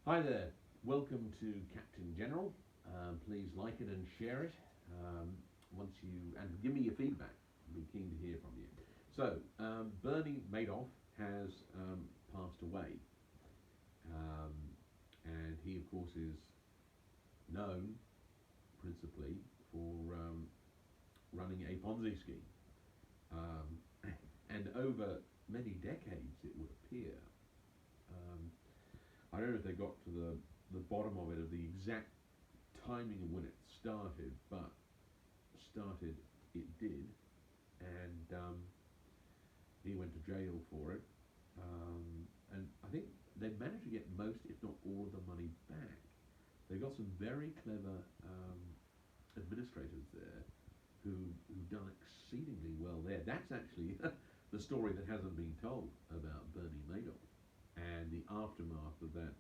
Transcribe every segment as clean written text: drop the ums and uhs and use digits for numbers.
Hi there, welcome to Captain General. Please like it and share it. Um, Once you and give me your feedback. I'll be keen to hear from you. So, Bernie Madoff has passed away, um, and he, of course, is known principally for running a Ponzi scheme. And over many decades, it would appear, um, I don't know if they got to the bottom of it, of the exact timing of when it started, but started it did, and he went to jail for it. And I think they managed to get most, if not all, of the money back. They've got some very clever administrators there who've done exceedingly well there. That's actually the story that hasn't been told about Bernie Madoff and the aftermath of that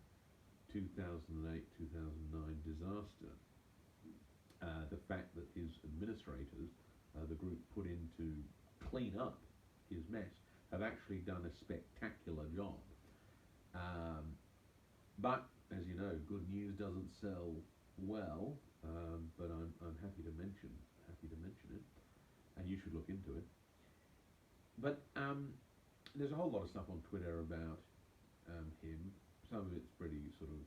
2008 2009 disaster. The fact that his administrators, the group put in to clean up his mess, have actually done a spectacular job. Um, but as you know, good news doesn't sell well. But I'm happy to mention it, and you should look into it. But there's a whole lot of stuff on Twitter about him. Some of it's pretty sort of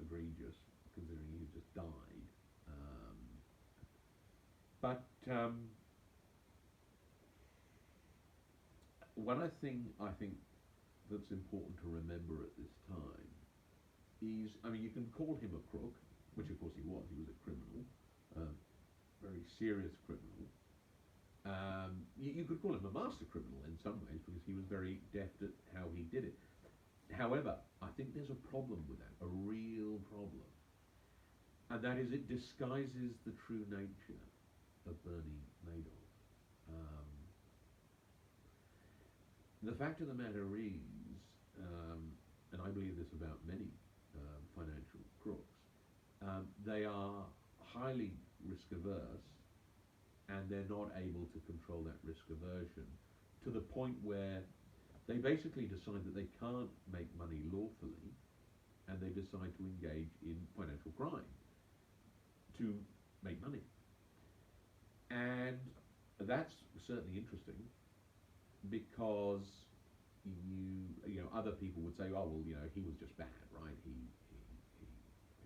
egregious, considering he just died. Um, but one thing I think that's important to remember at this time is, I mean, you can call him a crook, which of course he was. He was a criminal, um, very serious criminal. You could call him a master criminal in some ways because he was very deft at how he did it. However, I think there's a problem with that, a real problem, and that is it disguises the true nature of Bernie Madoff. Um, the fact of the matter is, and I believe this about many financial crooks, they are highly risk averse, and they're not able to control that risk aversion to the point where they basically decide that they can't make money lawfully, and they decide to engage in financial crime to make money. And that's certainly interesting because you know other people would say, oh well, you know, he was just bad, right? He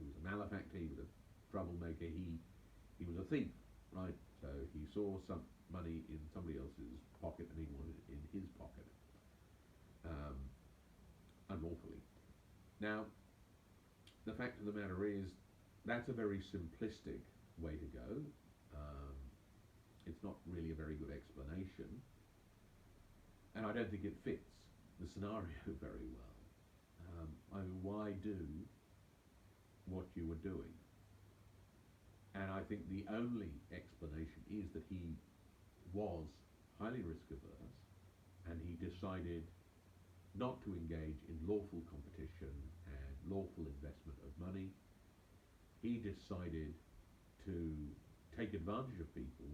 was a malefactor, he was a troublemaker, he was a thief, right? So he saw some money in somebody else's pocket and he wanted it in his pocket, um, unlawfully. Now, the fact of the matter is, that's a very simplistic way to go. Um, it's not really a very good explanation, and I don't think it fits the scenario very well. I mean, why do what you were doing? And I think the only explanation is that he was highly risk averse and he decided not to engage in lawful competition and lawful investment of money. He decided to take advantage of people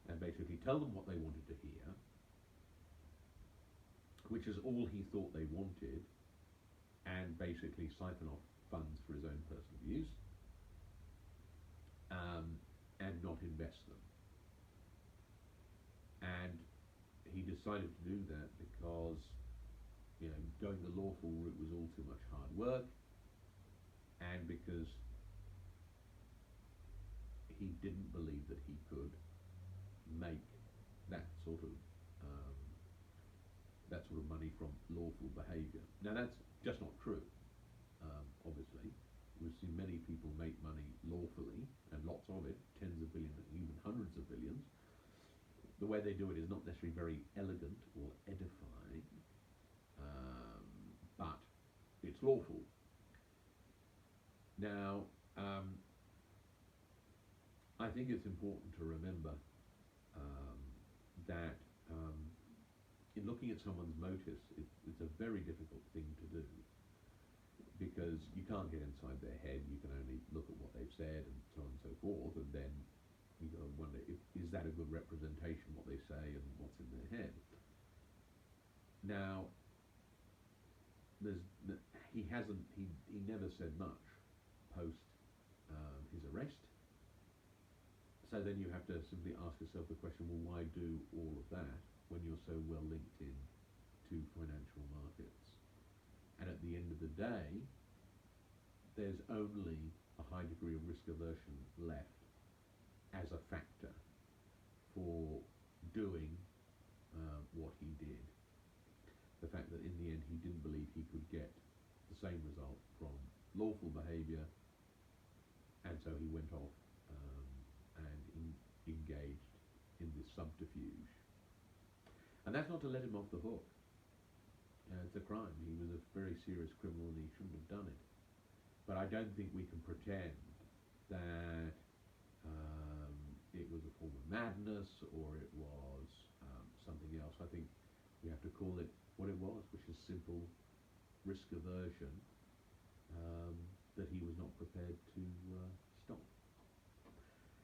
and basically tell them what they wanted to hear, which is all he thought they wanted, and basically siphon off funds for his own personal use, and not invest them. And he decided to do that because, you know, going the lawful route was all too much hard work, and because he didn't believe that he could make that sort of um, money from lawful behaviour. Now that's just not true. Obviously, we've seen many people make money lawfully, and lots of it, tens of billions, even hundreds of billions. The way they do it is not necessarily very elegant or edifying, but it's lawful. Now, I think it's important to remember um, that in looking at someone's motives, it's a very difficult thing to do because you can't get inside their head. You can only look at what they've said and so on and so forth, and then you got to wonder, is that a good representation, what they say and what's in their head. Now, there's he never said much post his arrest. So then you have to simply ask yourself the question, well, why do all of that when you're so well linked in to financial markets? And at the end of the day, there's only a high degree of risk aversion left as a factor for doing what he did. The fact that in the end he didn't believe he could get the same result from lawful behaviour, and so he went off and engaged in this subterfuge. And that's not to let him off the hook. It's a crime. He was a very serious criminal and he shouldn't have done it. But I don't think we can pretend that it was a form of madness or it was something else. I think we have to call it what it was, which is simple risk aversion that he was not prepared to stop.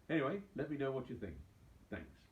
Anyway, let me know what you think. Thanks.